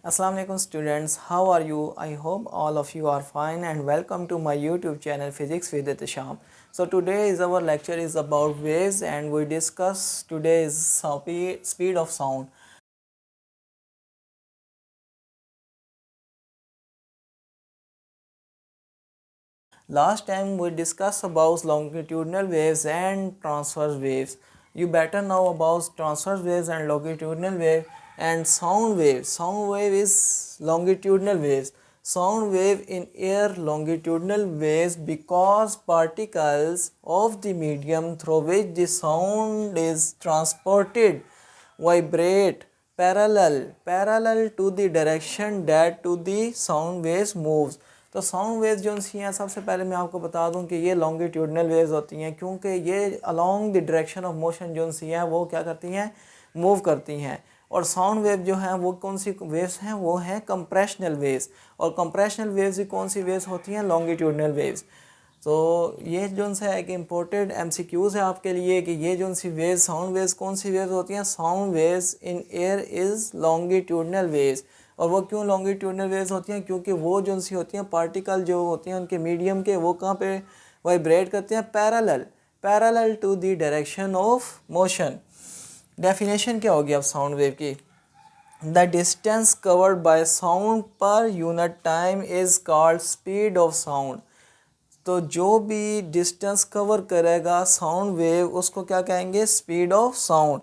Assalamu alaikum students, how are you? I hope all of you are fine and welcome to my YouTube channel Physics with Itisham. So today's our lecture is about waves and we discuss today's speed of sound. Last time we discussed about longitudinal waves and transverse waves. You better know about transverse waves and longitudinal wave and sound wave. Sound wave is longitudinal waves. Sound wave in air longitudinal waves because particles of the medium through which the sound is transported vibrate parallel to the direction that to the sound waves moves. तो sound waves जो सी हैं सबसे पहले मैं आपको बता दूं कि ये लॉन्गिट्यूडनल वेव्स होती हैं क्योंकि ये along the direction of motion जो सी हैं वो क्या करती हैं, मूव करती हैं। और साउंड वेव जो हैं वो कौन सी वेव्स हैं, वो हैं कंप्रेशनल वेव्स। और कंप्रेशनल वेव्स भी कौन सी वेव्स होती हैं, लॉन्गिट्यूडनल वेव्स। तो ये जो सा एक इम्पोर्टेंट MCQs है आपके लिए कि ये जो सी वेव्स साउंड वेव्स कौन सी वेव्स होती हैं, sound waves in air is longitudinal waves. और वो क्यों लॉन्गिट्यूडनल वेव्स होती हैं, क्योंकि वो जो सी होती हैं पार्टिकल जो होती हैं उनके मीडियम के वो कहाँ पे वाइब्रेट करते हैं, parallel to the direction of motion. Definition क्या होगी अब साउंड वेव की, the distance covered by sound per unit time is called speed of sound. तो जो भी डिस्टेंस कवर करेगा साउंड वेव उसको क्या कहेंगे, speed of sound.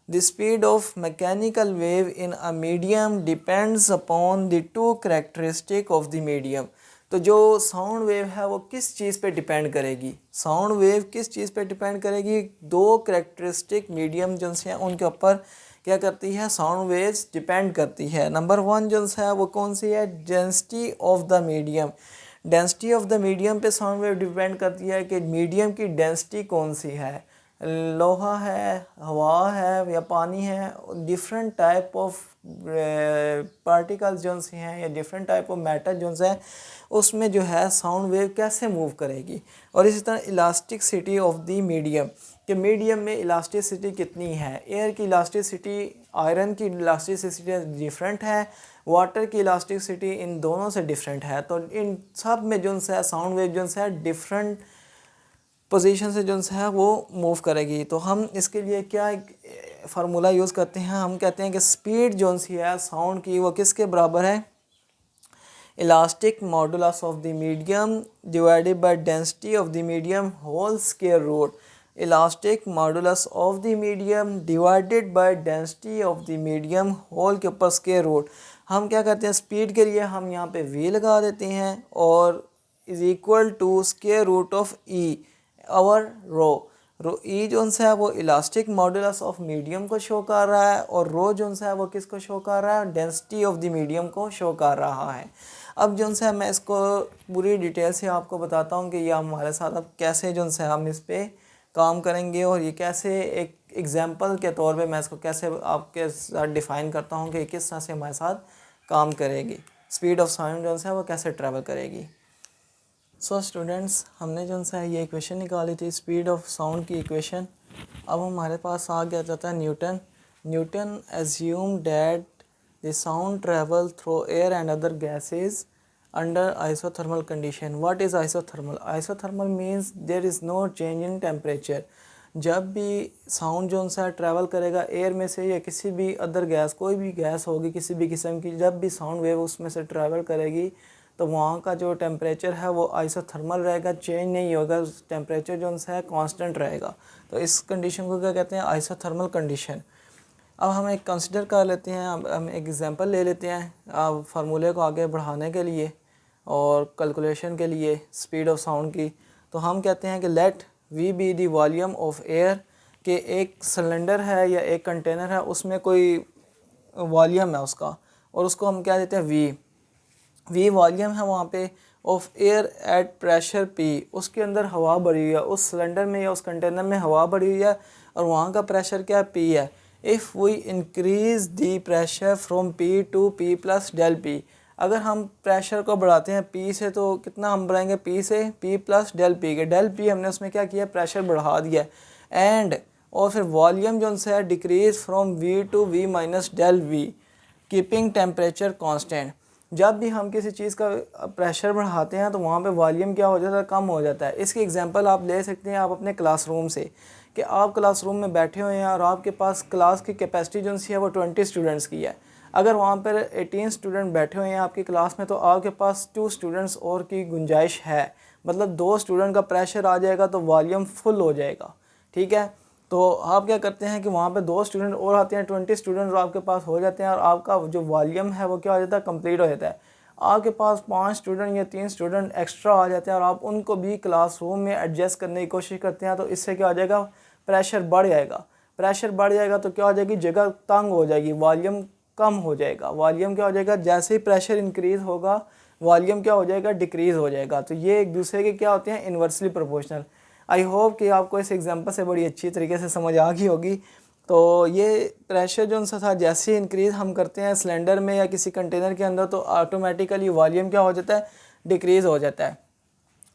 The speed of mechanical wave in a medium depends upon the two characteristic of the medium. तो जो sound wave है वो किस चीज़ पे डिपेंड करेगी, साउंड वेव किस चीज़ पे डिपेंड करेगी, दो करेक्टरिस्टिक मीडियम जो हैं उनके ऊपर क्या करती है, साउंड वेव्स डिपेंड करती है। नंबर वन जो है वो कौन सी है, density of the medium. Density of the medium पे साउंड वेव डिपेंड करती है कि मीडियम की डेंसिटी कौन सी है, लोहा है, हवा है या पानी है। डिफरेंट टाइप ऑफ पार्टिकल्स जो सी हैं या डिफरेंट टाइप ऑफ मैटर जो है उसमें जो है साउंड वेव कैसे मूव करेगी। और इसी तरह इलास्टिसिटी ऑफ द मीडियम, कि मीडियम में इलास्टिसिटी कितनी है। एयर की इलास्टिसिटी, आयरन की इलास्टिसिटी डिफरेंट है, वाटर की इलास्टिसिटी इन दोनों से डिफरेंट है। तो इन सब में जो है साउंड वेव जो है डिफरेंट पोजीशन से जो है वो मूव करेगी। तो हम इसके लिए क्या फार्मूला यूज़ करते हैं, हम कहते हैं कि स्पीड जो सी है साउंड की वो किसके बराबर है, elastic modulus of the medium divided by density of the medium whole square root. Elastic modulus of the medium divided by density of the medium whole के ऊपर स्क्वायर रूट। हम क्या करते हैं, स्पीड के लिए हम यहाँ पे v लगा देते हैं और is equal to square root of E over rho E जो है वो इलास्टिक मॉडुलस ऑफ मीडियम को शो कर रहा है और रो जो है वो किसको शो कर रहा है, डेंसिटी ऑफ द मीडियम को शो कर रहा है। अब जो है मैं इसको पूरी डिटेल से आपको बताता हूँ कि ये हमारे साथ अब कैसे जो है हम इस पर काम करेंगे और ये कैसे एक एग्जांपल के तौर पे मैं इसको कैसे आपके साथ डिफ़ाइन करता हूँ कि किस तरह से हमारे साथ काम करेगी, स्पीड ऑफ साउंड जो है वो कैसे ट्रैवल करेगी। सो स्टूडेंट्स, हमने जो है ये इक्वेशन निकाली थी स्पीड ऑफ साउंड की इक्वेशन। अब हमारे पास आ गया जाता है Newton assume that the sound travel through air and other gases under isothermal condition. What is isothermal? Isothermal means there is no change in temperature. जब भी साउंड जो है ट्रैवल करेगा एयर में से या किसी भी अदर गैस, कोई भी गैस होगी किसी भी किस्म की, जब भी साउंड वेव उसमें से ट्रैवल करेगी तो वहाँ का जो टेम्परेचर है वो आइसोथर्मल रहेगा, चेंज नहीं होगा, टेम्परेचर जो है कांस्टेंट रहेगा। तो इस कंडीशन को क्या कहते हैं, आइसोथर्मल कंडीशन। अब हम एक कंसिडर कर लेते हैं, अब हम एक एग्जांपल ले लेते हैं अब फार्मूले को आगे बढ़ाने के लिए और कैलकुलेशन के लिए स्पीड ऑफ साउंड की। तो हम कहते हैं कि let V be the volume of air, कि एक सिलेंडर है या एक कंटेनर है उसमें कोई वॉल्यूम है उसका और उसको हम क्या देते हैं वी वॉल्यूम है वहाँ पे of air at pressure P. उसके अंदर हवा भरी हुई है, उस सिलेंडर में या उस कंटेनर में हवा भरी हुई है और वहाँ का प्रेशर क्या है, पी है। If we increase the pressure from P to P plus del P, अगर हम प्रेशर को बढ़ाते हैं पी से तो कितना हम बढ़ाएंगे, पी से पी प्लस डेल पी के, डेल पी हमने उसमें क्या किया, प्रेशर बढ़ा दिया। एंड और फिर वॉल्यूम जो है decrease from V to V minus del V, keeping temperature constant. जब भी हम किसी चीज़ का प्रेशर बढ़ाते हैं तो वहाँ पे वॉल्यूम क्या हो जाता है, कम हो जाता है। इसकी एग्जांपल आप ले सकते हैं आप अपने क्लासरूम से, कि आप क्लासरूम में बैठे हुए हैं और आपके पास क्लास की कैपेसिटी जो सी है वो 20 स्टूडेंट्स की है। अगर वहाँ पर 18 स्टूडेंट बैठे हुए हैं आपकी क्लास में तो आपके पास 2 स्टूडेंट्स और की गुंजाइश है, मतलब 2 स्टूडेंट का प्रेशर आ जाएगा तो वॉल्यूम फुल हो जाएगा। ठीक है, तो आप क्या करते हैं कि वहाँ पे 2 स्टूडेंट और आते हैं, 20 स्टूडेंट आपके पास हो जाते हैं और आपका जो वॉल्यूम है वो क्या हो जाता है, कंप्लीट हो जाता है। आपके पास 5 स्टूडेंट या 3 स्टूडेंट एक्स्ट्रा आ जाते हैं और आप उनको भी क्लासरूम में एडजस्ट करने की कोशिश करते हैं, तो इससे क्या हो जाएगा, प्रेशर बढ़ जाएगा। प्रेशर बढ़ जाएगा तो क्या हो जाएगी, जगह तंग हो जाएगी, वॉल्यूम कम हो जाएगा। वॉल्यूम क्या हो जाएगा, जैसे ही प्रेशर इंक्रीज़ होगा वॉल्यूम क्या हो जाएगा, डिक्रीज़ हो जाएगा। तो ये एक दूसरे के क्या होते हैं, इन्वर्सली प्रोपोर्शनल। आई होप कि आपको इस एग्जांपल से बड़ी अच्छी तरीके से समझ आ गई होगी। तो ये प्रेशर जो सा था, जैसे ही इंक्रीज़ हम करते हैं सिलेंडर में या किसी कंटेनर के अंदर तो ऑटोमेटिकली वॉल्यूम क्या हो जाता है, डिक्रीज़ हो जाता है।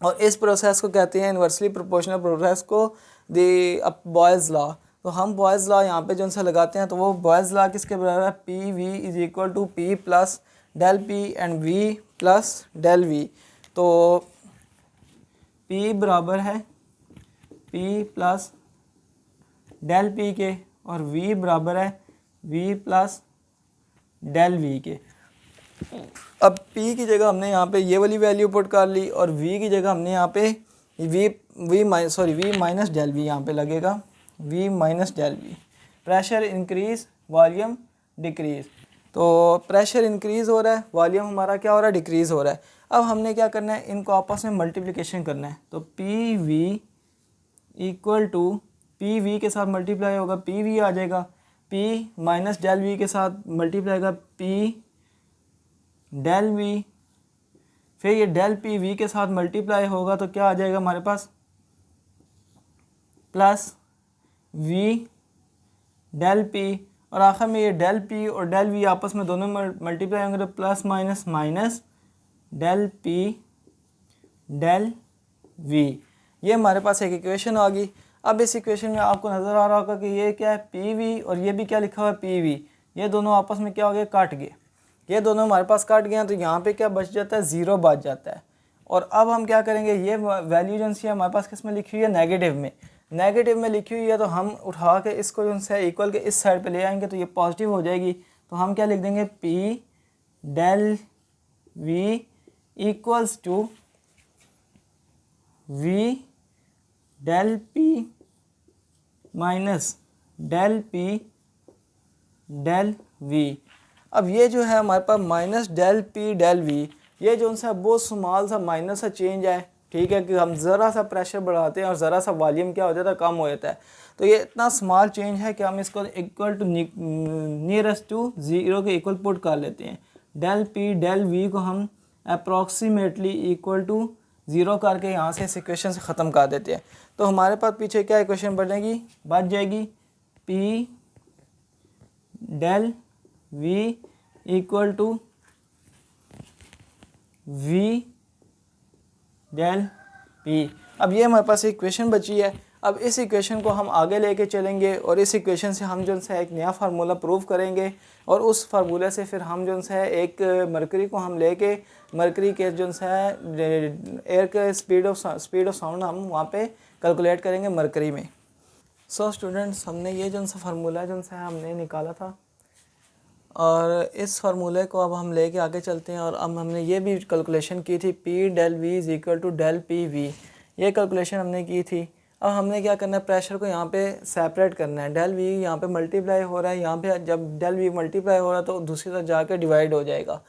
और इस प्रोसेस को कहते हैं इन्वर्सली प्रोपोर्शनल प्रोसेस को द बॉयज़ लॉ। तो हम बॉयज़ लॉ यहाँ पे जो सा लगाते हैं तो वो बॉयज़ लॉ किसके बराबर है, P V is equal to P plus del P and V plus del V. तो पी बराबर है पी प्लस डेल पी के और v बराबर है v प्लस डेल वी के। अब p की जगह हमने यहाँ पे ये वाली वैल्यू पुट कर ली और v की जगह हमने यहाँ पे v माइनस डेल वी यहाँ पे लगेगा, v minus del V. Pressure increase volume decrease, तो प्रेशर इंक्रीज़ हो रहा है, वॉल्यूम हमारा क्या हो रहा है, डिक्रीज़ हो रहा है। अब हमने क्या करना है, इनको आपस में मल्टीप्लिकेशन करना है। तो P V equal to P V के साथ मल्टीप्लाई होगा पी वी आ जाएगा, पी माइनस डेल वी के साथ मल्टीप्लाई होगा पी डेल वी, फिर ये डेल पी वी के साथ मल्टीप्लाई होगा तो क्या आ जाएगा हमारे पास, प्लस वी डेल पी, और आखिर में ये डेल पी और डेल वी आपस में दोनों मल्टीप्लाई होंगे तो plus minus minus del P del V. ये हमारे पास एक इक्वेशन आ गई। अब इस इक्वेशन में आपको नज़र आ रहा होगा कि ये क्या है, पी वी, और ये भी क्या लिखा हुआ है, पी वी। ये दोनों आपस में क्या हो गए, काट गए। ये दोनों हमारे पास काट गए हैं तो यहाँ पे क्या बच जाता है, ज़ीरो बच जाता है। और अब हम क्या करेंगे, ये वैल्यू जो सी हमारे पास किस में लिखी हुई है, नेगेटिव में। नेगेटिव में लिखी हुई है तो हम उठा के इसको जो है इक्वल के इस साइड पे ले आएंगे तो ये पॉजिटिव हो जाएगी। तो हम क्या लिख देंगे, P del V equals to V del P minus del P del V. अब ये जो है हमारे पास minus del P del V, ये जो सा बहुत स्मॉल सा माइनस सा चेंज है। ठीक है, कि हम ज़रा सा प्रेशर बढ़ाते हैं और ज़रा सा वॉल्यूम क्या हो जाता है, कम हो जाता है। तो ये इतना स्मॉल चेंज है कि हम इसको equal to nearest to zero के इक्वल पुट कर लेते हैं। डेल पी डेल वी को हम अप्रॉक्सीमेटली इक्वल टू ज़ीरो करके यहाँ से इस इक्वेशन से ख़त्म कर देते हैं। तो हमारे पास पीछे क्या इक्वेशन बच जाएगी, P del V equal to V del P. अब ये हमारे पास इक्वेशन बची है। अब इस इक्वेशन को हम आगे लेके चलेंगे और इस इक्वेशन से हम जो है एक नया फार्मूला प्रूव करेंगे और उस फार्मूले से फिर हम जो है एक मरकरी को हम लेके मरकरी के जो है एयर के स्पीड ऑफ साउंड हम वहाँ पे कैलकुलेट करेंगे मरकरी में। सो स्टूडेंट्स, हमने ये जो सा फार्मूला जो है हमने निकाला था और इस फार्मूले को अब हम लेके आगे चलते हैं। और अब हमने ये भी कैलकुलेशन की थी, P del V is equal to del P V, ये कैलकुलेशन हमने की थी। अब हमने क्या करना है, प्रेशर को यहाँ पे सेपरेट करना है। डेल वी यहाँ पे मल्टीप्लाई हो रहा है, यहाँ पे जब डेल वी मल्टीप्लाई हो रहा है तो दूसरी तरफ जाके डिवाइड हो जाएगा।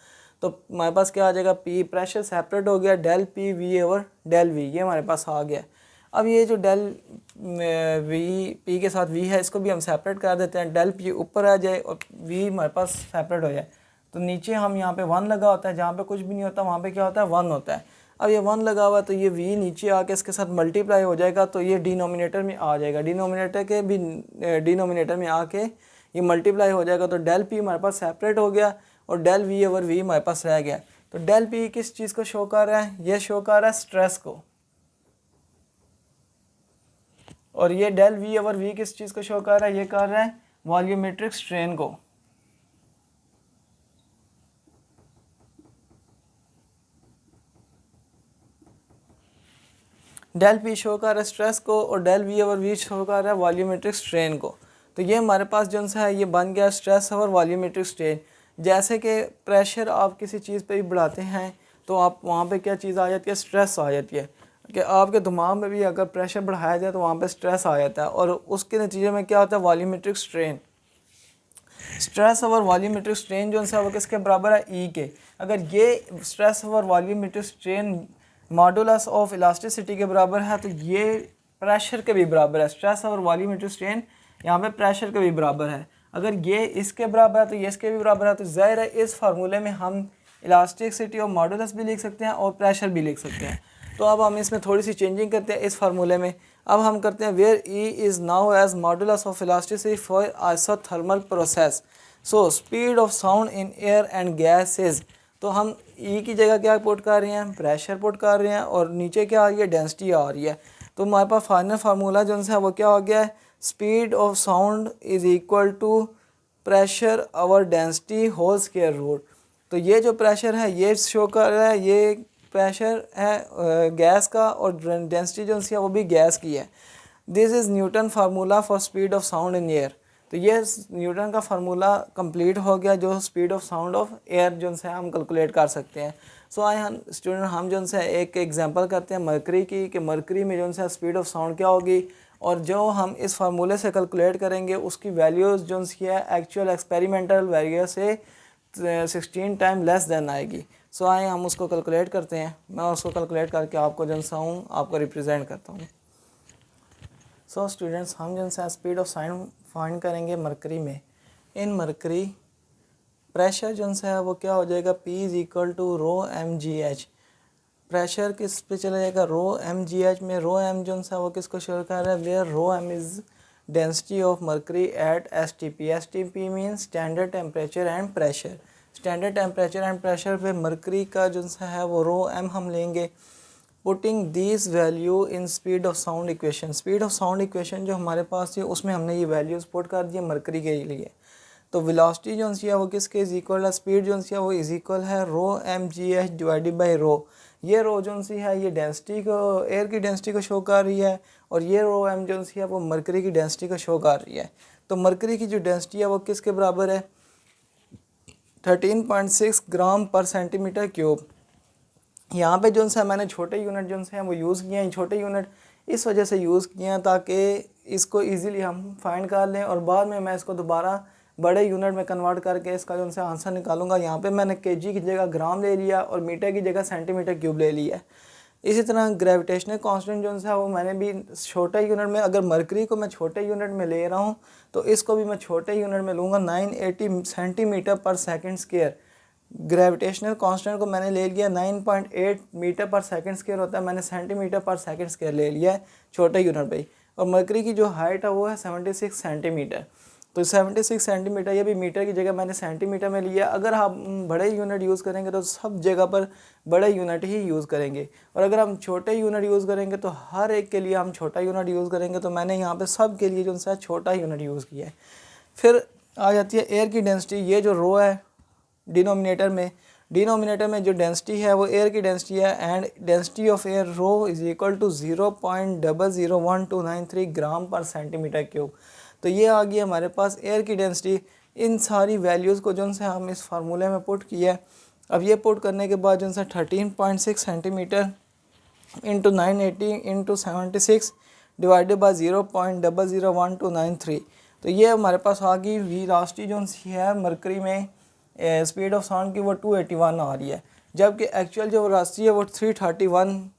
तो हमारे पास क्या आ जाएगा, पी प्रेशर सेपरेट हो गया, del P V over del V, ये हमारे पास आ गया। अब ये जो डेल वी पी के साथ वी है इसको भी हम सेपरेट कर देते हैं। डेल पी ऊपर आ जाए और वी हमारे पास सेपरेट हो जाए तो नीचे हम यहाँ पे वन लगा होता है, जहाँ पे कुछ भी नहीं होता वहाँ पे क्या होता है, वन होता है। अब ये वन लगा हुआ है तो ये वी नीचे आके इसके साथ मल्टीप्लाई हो जाएगा तो ये डिनोमिनेटर में आ जाएगा। डिनोमिनेटर में आके ये मल्टीप्लाई हो जाएगा तो डेल पी हमारे पास सेपरेट हो गया और डेल वी ओवर वी हमारे पास रह गया। तो डेल पी किस चीज़ को शो कर रहा है, ये शो कर रहा है स्ट्रेस को, और ये डेल वी ओवर वी किस चीज़ को शो कर रहा है, ये कर रहा है वॉल्यूमेट्रिक स्ट्रेन को। डेल पी शो कर रहा है स्ट्रेस को और del V over V show कर रहा है वॉल्यूमेट्रिक स्ट्रेन को। तो ये हमारे पास जो है ये बन गया स्ट्रेस ओवर वॉल्यूमेट्रिक स्ट्रेन। जैसे कि प्रेशर आप किसी चीज़ पे भी बढ़ाते हैं तो आप वहाँ पे क्या चीज़ आ जाती है, स्ट्रेस आ जाती है, कि आपके दिमाग में भी अगर प्रेशर बढ़ाया जाए तो वहाँ पे स्ट्रेस आ जाता है और उसके नतीजे में क्या होता है, volumetric strain. Stress over volumetric strain जो है वो किसके बराबर है, ई के। अगर ये stress over volumetric strain modulus of elasticity के बराबर है तो ये प्रेशर के भी बराबर है। स्ट्रेस ओवर वॉल्यूमेट्रिक स्ट्रेन यहाँ पे प्रेशर के भी बराबर है। अगर ये इसके बराबर है तो ये इसके भी बराबर है, तो ज़ाहिर है इस फार्मूले में हम इलास्टिसिटी और मॉडुलस भी लिख सकते हैं और प्रेशर भी लिख सकते हैं। तो अब हम इसमें थोड़ी सी चेंजिंग करते हैं इस फार्मूले में। अब हम करते हैं where E is now as modulus of elasticity for isothermal process, so speed of sound in air and gases. तो हम ई की जगह क्या पुट कर रहे हैं, प्रेशर पुट कर रहे हैं और नीचे क्या आ रही है, डेंसिटी आ रही है। तो हमारे पास फाइनल फार्मूला जो है वो क्या हो गया है, speed of sound is equal to pressure over density whole square root. तो ये जो प्रेशर है ये शो कर रहा है, ये प्रेशर है गैस का और डेंसिटी जो है वो भी गैस की है। This is Newton formula for speed of sound in air. तो ये न्यूटन का फार्मूला कंप्लीट हो गया जो speed of sound of air जो है हम कैलकुलेट कर सकते हैं। सो आए हम स्टूडेंट हम जो है एक एग्जांपल करते हैं मरकरी की, कि मरकरी में जो है स्पीड ऑफ साउंड क्या होगी और जो हम इस फार्मूले से कैलकुलेट करेंगे उसकी वैल्यूज़ जो है एक्चुअल एक्सपेरिमेंटल वैल्यू से 16 टाइम लेस देन आएगी। सो आए हम उसको कैलकुलेट करते हैं। मैं उसको कैलकुलेट करके आपको जो हूँ आपको रिप्रेजेंट करता हूँ। सो स्टूडेंट्स हम जो है स्पीड ऑफ साउंड फाइंड करेंगे मरकरी में। इन मरकरी प्रेशर जो है वो क्या हो जाएगा, P is equal to rho m g h. Pressure किस पे चला जाएगा, रो एम जी एच में। रो एम जो है वो किसको शो कर रहा है, where rho m is density of mercury at S T P. S T P mean standard temperature and pressure. Standard temperature and pressure पे मरकरी का जो है वो रो एम हम लेंगे। Putting this value in speed of sound equation. Speed of sound equation जो हमारे पास थी उसमें हमने ये वैल्यूज पुट कर दिए मरकरी के लिए। तो वेलोसिटी जो है वो किसके इज इक्वल है, स्पीड जो है वो इज इक्वल है rho m g h divided by rho. ये रो जो है ये डेंसिटी को, एयर की डेंसिटी को शो कर रही है और ये रो एम जो है वो मरकरी की डेंसिटी को शो कर रही है। तो मरकरी की जो डेंसिटी है वो किसके बराबर है, 13.6 ग्राम पर सेंटीमीटर क्यूब। यहाँ पे जो है मैंने छोटे यूनिट जो है वो यूज़ किए हैं। छोटे यूनिट इस वजह से यूज़ किए हैं ताकि इसको इजीली हम फाइंड कर लें और बाद में मैं इसको दोबारा बड़े यूनिट में कन्वर्ट करके इसका जो है आंसर निकालूंगा। यहाँ पे मैंने केजी की जगह ग्राम ले लिया और मीटर की जगह सेंटीमीटर क्यूब ले लिया है। इसी तरह ग्रेविटेशनल कांस्टेंट जो है वो मैंने भी छोटे यूनिट में, अगर मरकरी को मैं छोटे यूनिट में ले रहा हूँ तो इसको भी मैं छोटे यूनिट में लूँगा, 980 सेंटीमीटर पर सेकंड स्क्वायर। ग्रेविटेशनल कांस्टेंट को मैंने ले लिया 9.8 मीटर पर सेकंड स्क्वायर होता है, मैंने सेंटीमीटर पर सेकंड स्क्वायर ले लिया है छोटे यूनिट पे। और मरकरी की जो हाइट है वो है 76 सेंटीमीटर। तो 76 सेंटीमीटर, ये भी मीटर की जगह मैंने सेंटीमीटर में लिया। अगर हम बड़े यूनिट यूज़ करेंगे तो सब जगह पर बड़े यूनिट ही यूज़ करेंगे और अगर हम छोटे यूनिट यूज़ करेंगे तो हर एक के लिए हम छोटा यूनिट यूज़ करेंगे। तो मैंने यहाँ पे सब के लिए जो है छोटा यूनिट यूज़ किया है। फिर आ जाती है एयर की डेंसिटी। ये जो रो है डिनोमिनेटर में जो डेंसिटी है वो एयर की डेंसिटी है and density of air rho is equal to 0.001293 gram per centimetre cube. तो ये आ गई हमारे पास एयर की डेंसिटी। इन सारी वैल्यूज़ को जो से हम इस फार्मूले में पुट किया है। अब ये पुट करने के बाद जो है 13.6 centimetre into 980 into 76 divided by 0.001293। तो ये हमारे पास आ गई वेलोसिटी जो है मरकरी में स्पीड ऑफ साउंड की वो 281 आ रही है, जबकि एक्चुअल जो रास्ती है वो 331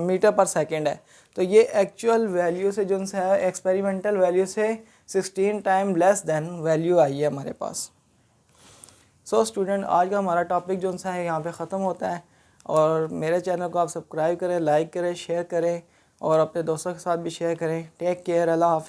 मीटर पर सेकंड है। तो ये एक्चुअल वैल्यू से जो है एक्सपेरिमेंटल वैल्यू से 16 टाइम लेस देन वैल्यू आई है हमारे पास। सो स्टूडेंट आज का हमारा टॉपिक जो है यहाँ पे ख़त्म होता है और मेरे चैनल को आप सब्सक्राइब करें, लाइक करें, शेयर करें और अपने दोस्तों के साथ भी शेयर करें। टेक केयर, अल्लाह हाफ़िज़।